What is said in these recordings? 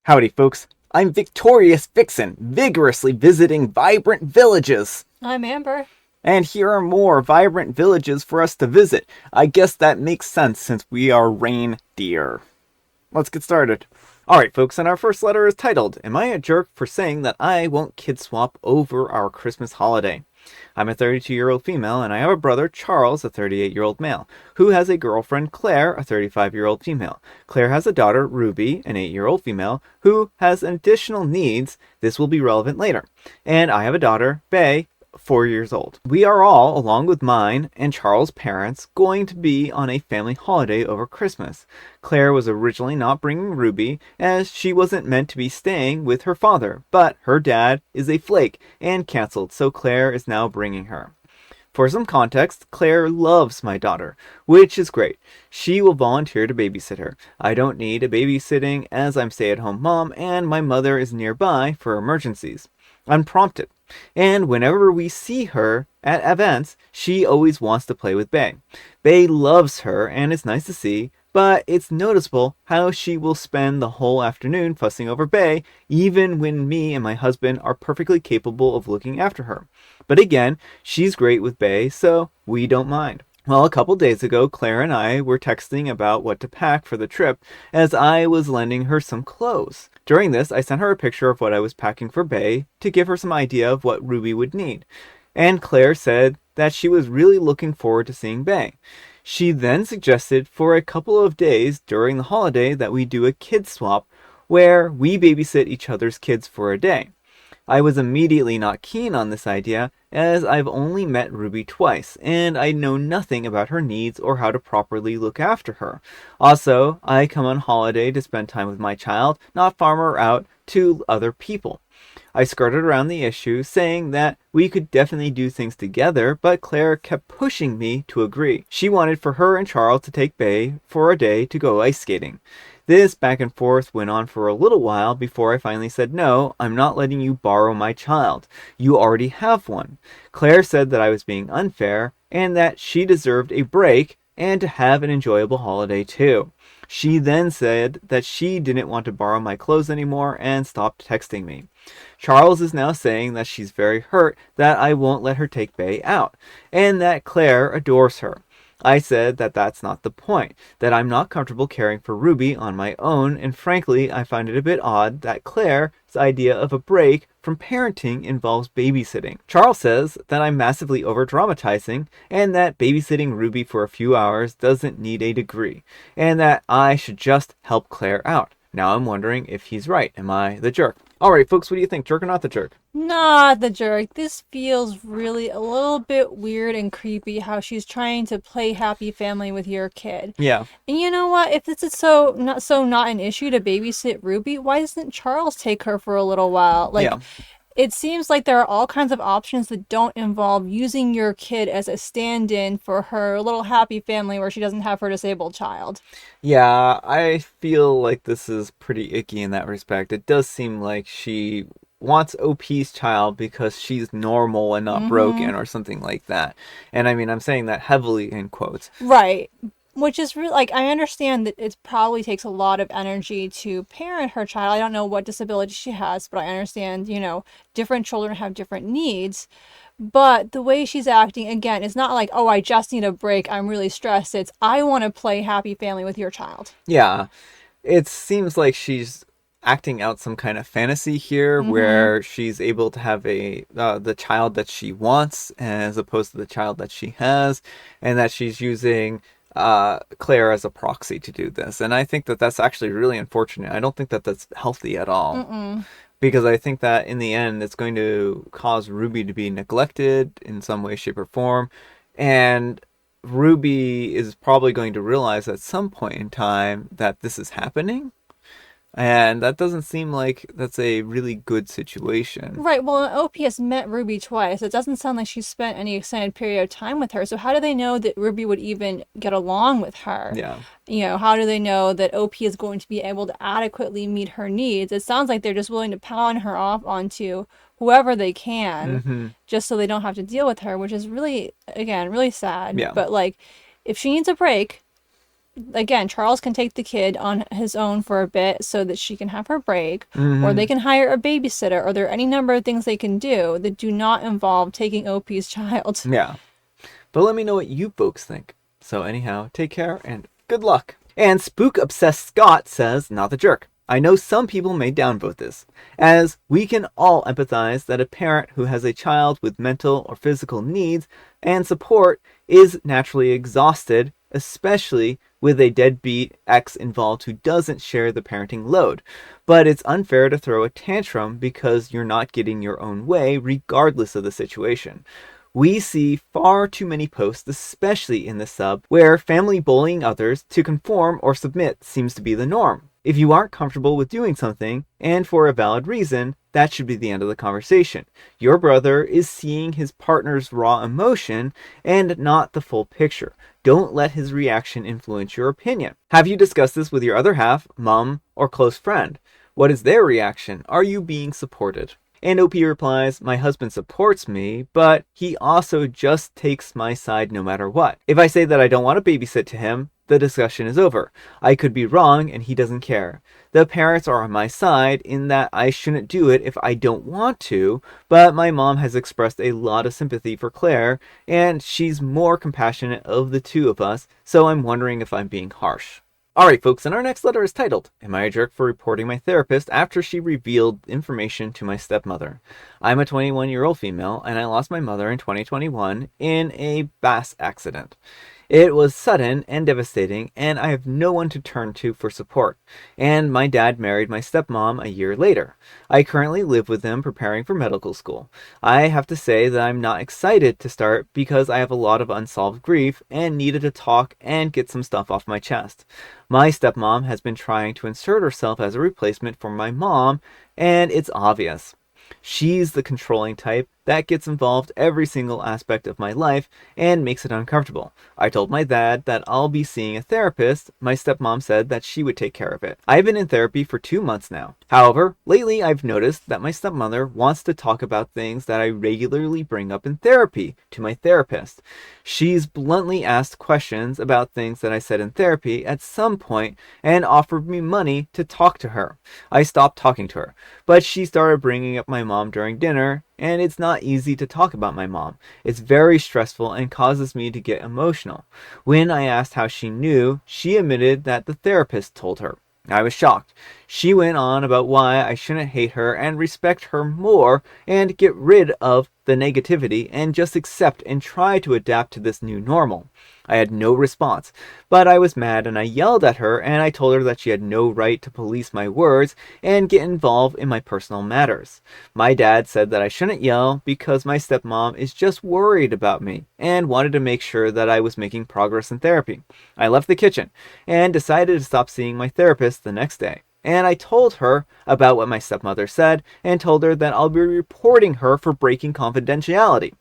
Howdy, folks. I'm Victorious Vixen, vigorously visiting vibrant villages. I'm Amber. And here are more vibrant villages for us to visit. I guess that makes sense since we are reindeer. Let's get started. Alright, folks, and our first letter is titled, Am I a Jerk for Saying That I Won't Kid Swap Over Our Christmas Holiday? I'm a 32-year-old female, and I have a brother, Charles, a 38-year-old male, who has a girlfriend, Claire, a 35-year-old female. Claire has a daughter, Ruby, an 8-year-old female, who has additional needs. This will be relevant later. And I have a daughter, Bae, 4 years old. We are all, along with mine and Charles' parents, going to be on a family holiday over Christmas. Claire was originally not bringing Ruby, as she wasn't meant to be staying with her father, but her dad is a flake and canceled, so Claire is now bringing her. For some context, Claire loves my daughter, which is great. She will volunteer to babysit her. I don't need a babysitting as I'm stay-at-home mom and my mother is nearby for emergencies. Unprompted. And whenever we see her at events, she always wants to play with Bae. Bae loves her and it's nice to see, but it's noticeable how she will spend the whole afternoon fussing over Bae, even when me and my husband are perfectly capable of looking after her. But again, she's great with Bae, so we don't mind. Well, a couple days ago, Claire and I were texting about what to pack for the trip as I was lending her some clothes. During this, I sent her a picture of what I was packing for Bae to give her some idea of what Ruby would need. And Claire said that she was really looking forward to seeing Bae. She then suggested for a couple of days during the holiday that we do a kid swap where we babysit each other's kids for a day. I was immediately not keen on this idea as I've only met Ruby twice and I know nothing about her needs or how to properly look after her. Also, I come on holiday to spend time with my child, not farm her out to other people. I skirted around the issue, saying that we could definitely do things together, but Claire kept pushing me to agree. She wanted for her and Charles to take Bae for a day to go ice skating. This back and forth went on for a little while before I finally said, no, I'm not letting you borrow my child. You already have one. Claire said that I was being unfair and that she deserved a break and to have an enjoyable holiday too. She then said that she didn't want to borrow my clothes anymore and stopped texting me. Charles is now saying that she's very hurt that I won't let her take Bae out and that Claire adores her. I said that that's not the point, that I'm not comfortable caring for Ruby on my own, and frankly, I find it a bit odd that Claire's idea of a break from parenting involves babysitting. Charles says that I'm massively over-dramatizing, and that babysitting Ruby for a few hours doesn't need a degree, and that I should just help Claire out. Now I'm wondering if he's right. Am I the jerk? Alright, folks, what do you think? Jerk or not the jerk? Not the jerk. This feels really a little bit weird and creepy how she's trying to play happy family with your kid. Yeah. And you know what? If this is not an issue to babysit Ruby, why doesn't Charles take her for a little while? Yeah. It seems like there are all kinds of options that don't involve using your kid as a stand-in for her little happy family where she doesn't have her disabled child. Yeah, I feel like this is pretty icky in that respect. It does seem like she wants OP's child because she's normal and not broken or something like that. And I mean, I'm saying that heavily in quotes. Right. Which is really, like, I understand that it probably takes a lot of energy to parent her child. I don't know what disability she has, but I understand, different children have different needs. But the way she's acting, again, it's not like, oh, I just need a break, I'm really stressed. It's, I want to play happy family with your child. Yeah, it seems like she's acting out some kind of fantasy here where she's able to have the child that she wants as opposed to the child that she has, and that she's using Claire as a proxy to do this. And I think that that's actually really unfortunate. I don't think that that's healthy at all. Because I think that in the end, it's going to cause Ruby to be neglected in some way, shape, or form. And Ruby is probably going to realize at some point in time that this is happening. And that doesn't seem like that's a really good situation. Right. Well, OP has met Ruby twice. It doesn't sound like she's spent any extended period of time with her. So how do they know that Ruby would even get along with her? Yeah. How do they know that OP is going to be able to adequately meet her needs? It sounds like they're just willing to pawn her off onto whoever they can just so they don't have to deal with her, which is really, again, really sad. Yeah. But, if she needs a break, again, Charles can take the kid on his own for a bit so that she can have her break, or Mm-hmm. they can hire a babysitter, or there are any number of things they can do that do not involve taking OP's child. Yeah. But let me know what you folks think. So anyhow, take care and good luck. And Spook Obsessed Scott says, not the jerk. I know some people may downvote this, as we can all empathize that a parent who has a child with mental or physical needs and support is naturally exhausted, especially with a deadbeat ex involved who doesn't share the parenting load. But it's unfair to throw a tantrum because you're not getting your own way, regardless of the situation. We see far too many posts, especially in the sub, where family bullying others to conform or submit seems to be the norm. If you aren't comfortable with doing something, and for a valid reason, that should be the end of the conversation. Your brother is seeing his partner's raw emotion and not the full picture. Don't let his reaction influence your opinion. Have you discussed this with your other half, mom, or close friend? What is their reaction? Are you being supported? And OP replies, my husband supports me, but he also just takes my side no matter what. If I say that I don't want to babysit to him, the discussion is over. I could be wrong and he doesn't care. The parents are on my side in that I shouldn't do it if I don't want to, but my mom has expressed a lot of sympathy for Claire, and she's more compassionate of the two of us, so I'm wondering if I'm being harsh. Alright folks, and our next letter is titled, Am I a Jerk for Reporting My Therapist After She Revealed Information to My Stepmother? I'm a 21-year-old female, and I lost my mother in 2021 in a bus accident. It was sudden and devastating, and I have no one to turn to for support. And my dad married my stepmom a year later. I currently live with them preparing for medical school. I have to say that I'm not excited to start because I have a lot of unsolved grief and needed to talk and get some stuff off my chest. My stepmom has been trying to insert herself as a replacement for my mom, and it's obvious. She's the controlling type that gets involved every single aspect of my life and makes it uncomfortable. I told my dad that I'll be seeing a therapist. My stepmom said that she would take care of it. I've been in therapy for 2 months now. However, lately I've noticed that my stepmother wants to talk about things that I regularly bring up in therapy to my therapist. She's bluntly asked questions about things that I said in therapy at some point and offered me money to talk to her. I stopped talking to her, but she started bringing up my mom during dinner, and it's not easy to talk about my mom. It's very stressful and causes me to get emotional. When I asked how she knew, she admitted that the therapist told her. I was shocked. She went on about why I shouldn't hate her and respect her more and get rid of the negativity and just accept and try to adapt to this new normal. I had no response, but I was mad and I yelled at her and I told her that she had no right to police my words and get involved in my personal matters. My dad said that I shouldn't yell because my stepmom is just worried about me and wanted to make sure that I was making progress in therapy. I left the kitchen and decided to stop seeing my therapist the next day. And I told her about what my stepmother said and told her that I'll be reporting her for breaking confidentiality.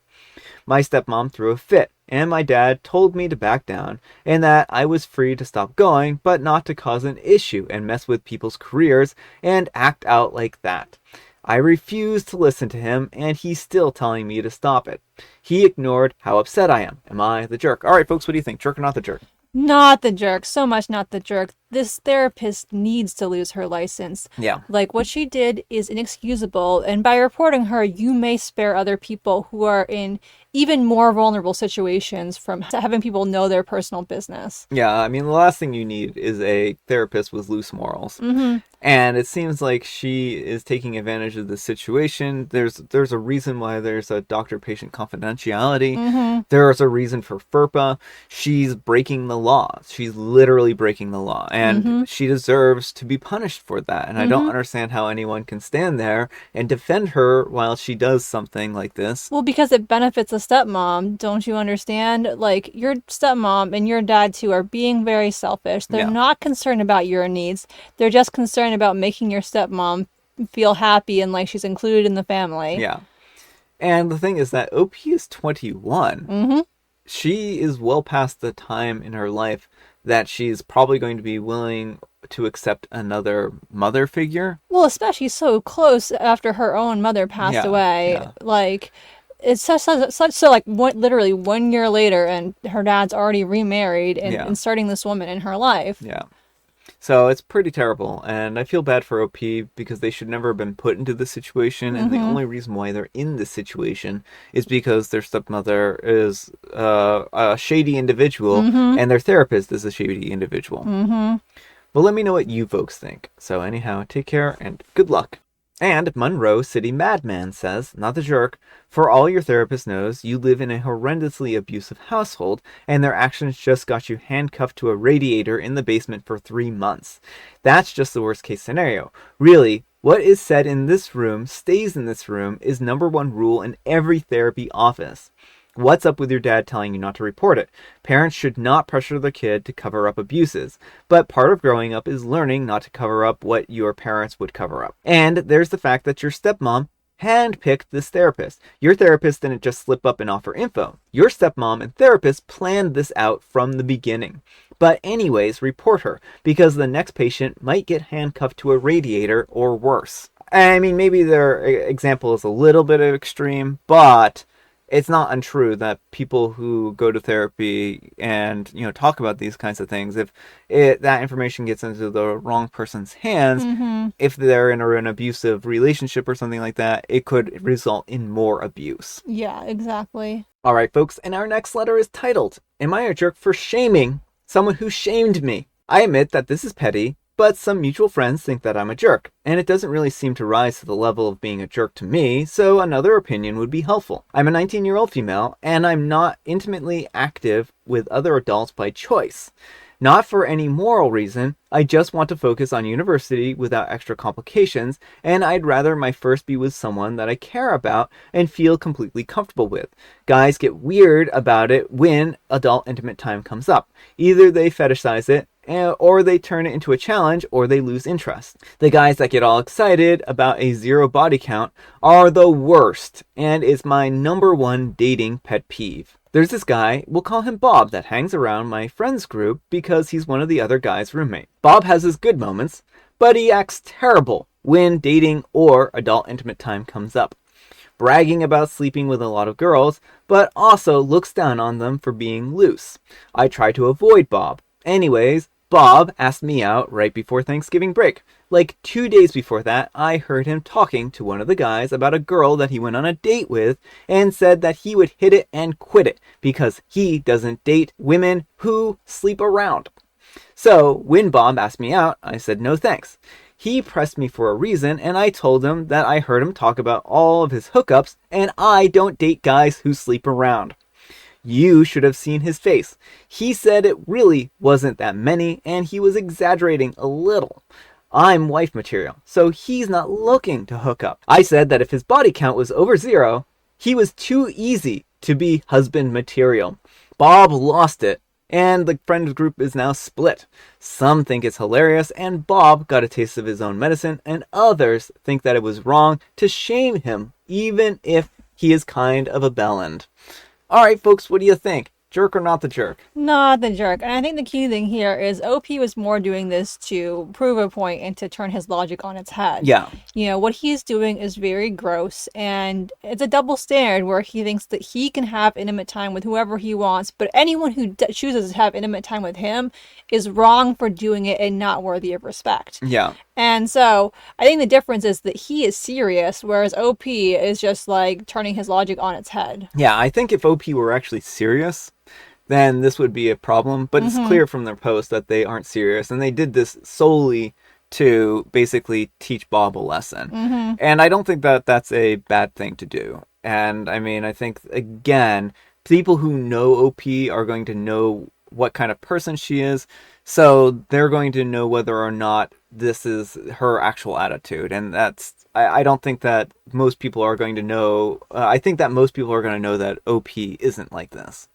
My stepmom threw a fit, and my dad told me to back down and that I was free to stop going, but not to cause an issue and mess with people's careers and act out like that. I refused to listen to him, and he's still telling me to stop it. He ignored how upset I am. Am I the jerk? Alright folks, what do you think? Jerk or not the jerk? Not the jerk. So much not the jerk. This therapist needs to lose her license. Yeah. Like, what she did is inexcusable, and by reporting her, you may spare other people who are in even more vulnerable situations from having people know their personal business. Yeah, I mean, the last thing you need is a therapist with loose morals. Mm-hmm. And it seems like she is taking advantage of the situation. There's a reason why there's a doctor-patient confidentiality. Mm-hmm. There's a reason for FERPA. She's breaking the law. She's literally breaking the law. And she deserves to be punished for that. And I don't understand how anyone can stand there and defend her while she does something like this. Well, because it benefits a stepmom, don't you understand? Like, your stepmom and your dad, too, are being very selfish. They're not concerned about your needs. They're just concerned about making your stepmom feel happy and like she's included in the family. Yeah. And the thing is that OP is 21. Mm-hmm. She is well past the time in her life that she's probably going to be willing to accept another mother figure. Well, especially so close after her own mother passed away. Yeah. Like, it's such so like literally 1 year later, and her dad's already remarried and Yeah. inserting this woman in her life. Yeah. So it's pretty terrible, and I feel bad for OP because they should never have been put into this situation, and the Mm-hmm. only reason why they're in this situation is because their stepmother is a shady individual, Mm-hmm. and their therapist is a shady individual. Mm-hmm. But let me know what you folks think. So anyhow, take care and good luck. And Monroe City Madman says, not the jerk, for all your therapist knows, you live in a horrendously abusive household, and their actions just got you handcuffed to a radiator in the basement for 3 months. That's just the worst case scenario. Really, what is said in this room stays in this room is number one rule in every therapy office. What's up with your dad telling you not to report it? Parents should not pressure their kid to cover up abuses, but part of growing up is learning not to cover up what your parents would cover up. And there's the fact that your stepmom handpicked this therapist. Your therapist didn't just slip up and offer info. Your stepmom and therapist planned this out from the beginning. But anyways, report her, because the next patient might get handcuffed to a radiator or worse. I mean, maybe their example is a little bit extreme, but it's not untrue that people who go to therapy and talk about these kinds of things, if that information gets into the wrong person's hands, Mm-hmm. if they're in an abusive relationship or something like that, it could result in more abuse. Yeah, exactly. All right, folks, and our next letter is titled, Am I a Jerk for Shaming Someone Who Shamed Me? I admit that this is petty, but some mutual friends think that I'm a jerk, and it doesn't really seem to rise to the level of being a jerk to me, so another opinion would be helpful. I'm a 19-year-old female, and I'm not intimately active with other adults by choice. Not for any moral reason, I just want to focus on university without extra complications, and I'd rather my first be with someone that I care about and feel completely comfortable with. Guys get weird about it when adult intimate time comes up. Either they fetishize it, or they turn it into a challenge, or they lose interest. The guys that get all excited about a 0 body count are the worst, and is my number one dating pet peeve. There's this guy, we'll call him Bob, that hangs around my friends group because he's one of the other guys' roommate. Bob has his good moments, but he acts terrible when dating or adult intimate time comes up. Bragging about sleeping with a lot of girls, but also looks down on them for being loose. I try to avoid Bob. Anyways, Bob asked me out right before Thanksgiving break. Like 2 days before that, I heard him talking to one of the guys about a girl that he went on a date with and said that he would hit it and quit it because he doesn't date women who sleep around. So when Bob asked me out, I said no thanks. He pressed me for a reason, and I told him that I heard him talk about all of his hookups, and I don't date guys who sleep around. You should have seen his face. He said it really wasn't that many, and he was exaggerating a little. I'm wife material, so he's not looking to hook up. I said that if his body count was over 0, he was too easy to be husband material. Bob lost it, and the friend group is now split. Some think it's hilarious, and Bob got a taste of his own medicine, and others think that it was wrong to shame him, even if he is kind of a bellend. Alright, folks, what do you think? Jerk or not the jerk? Not the jerk. And I think the key thing here is OP was more doing this to prove a point and to turn his logic on its head. Yeah. What he's doing is very gross, and it's a double standard where he thinks that he can have intimate time with whoever he wants, but anyone who chooses to have intimate time with him is wrong for doing it and not worthy of respect. Yeah. And so I think the difference is that he is serious, whereas OP is just like turning his logic on its head. Yeah, I think if OP were actually serious, then this would be a problem. But it's clear from their post that they aren't serious, and they did this solely to basically teach Bob a lesson. And I don't think that that's a bad thing to do. And I mean, I think, again, people who know OP are going to know what kind of person she is, so they're going to know whether or not this is her actual attitude. And that's, I don't think that most people are going to know, I think that most people are going to know that OP isn't like this.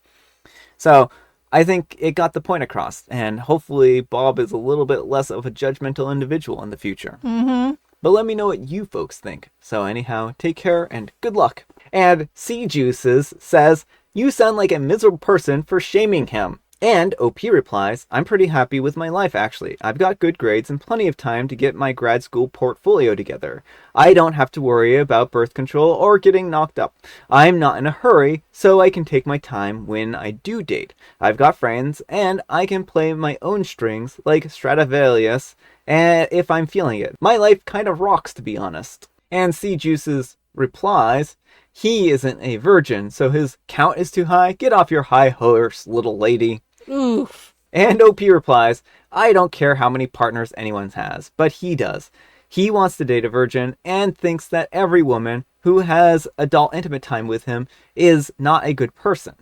So I think it got the point across, and hopefully Bob is a little bit less of a judgmental individual in the future. But let me know what you folks think. So anyhow, take care and good luck. And C Juices says, you sound like a miserable person for shaming him. And OP replies, I'm pretty happy with my life actually. I've got good grades and plenty of time to get my grad school portfolio together. I don't have to worry about birth control or getting knocked up. I'm not in a hurry, so I can take my time when I do date. I've got friends, and I can play my own strings like Stradivarius if I'm feeling it. My life kind of rocks, to be honest. And C Juices replies, he isn't a virgin, so his count is too high. Get off your high horse, little lady. Oof. And OP replies, I don't care how many partners anyone has, but he does. He wants to date a virgin and thinks that every woman who has adult intimate time with him is not a good person.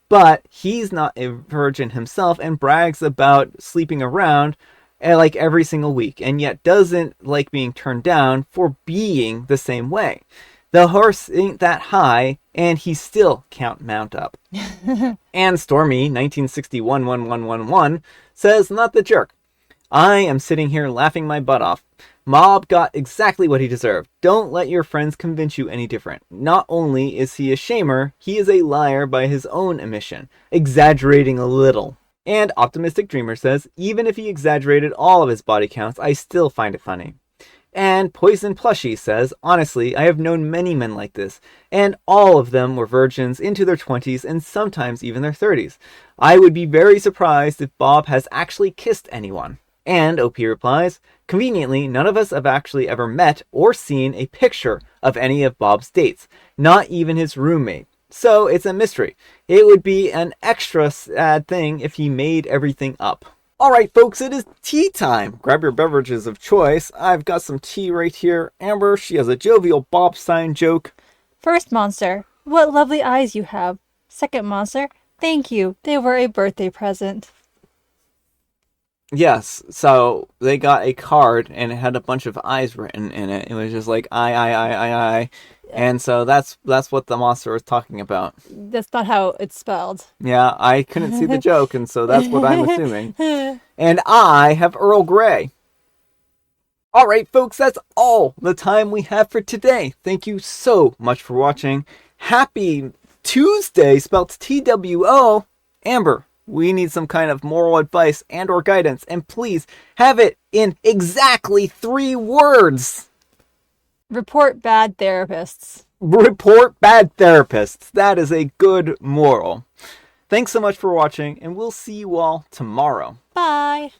But he's not a virgin himself and brags about sleeping around like every single week, and yet doesn't like being turned down for being the same way. The horse ain't that high, and he still can't mount up. And Stormy, 1961-1111, says, not the jerk. I am sitting here laughing my butt off. Mob got exactly what he deserved. Don't let your friends convince you any different. Not only is he a shamer, he is a liar by his own admission, exaggerating a little. And Optimistic Dreamer says, even if he exaggerated all of his body counts, I still find it funny. And Poison Plushie says, honestly, I have known many men like this, and all of them were virgins into their 20s and sometimes even their 30s. I would be very surprised if Bob has actually kissed anyone. And OP replies, conveniently, none of us have actually ever met or seen a picture of any of Bob's dates, not even his roommate. So it's a mystery. It would be an extra sad thing if he made everything up. Alright folks, it is tea time. Grab your beverages of choice. I've got some tea right here. Amber, she has a jovial Bob sign joke. First monster, what lovely eyes you have. Second monster, thank you. They were a birthday present. Yes, so they got a card and it had a bunch of eyes written in it. It was just like I. And so that's what the monster was talking about. That's not how it's spelled. Yeah, I couldn't see the joke, and so that's what I'm assuming. And I have Earl Grey. Alright folks, that's all the time we have for today. Thank you so much for watching. Happy Tuesday, spelled T-W-O. Amber, we need some kind of moral advice and or guidance, and please have it in exactly 3 words. Report bad therapists. Report bad therapists. That is a good moral. Thanks so much for watching, and we'll see you all tomorrow. Bye.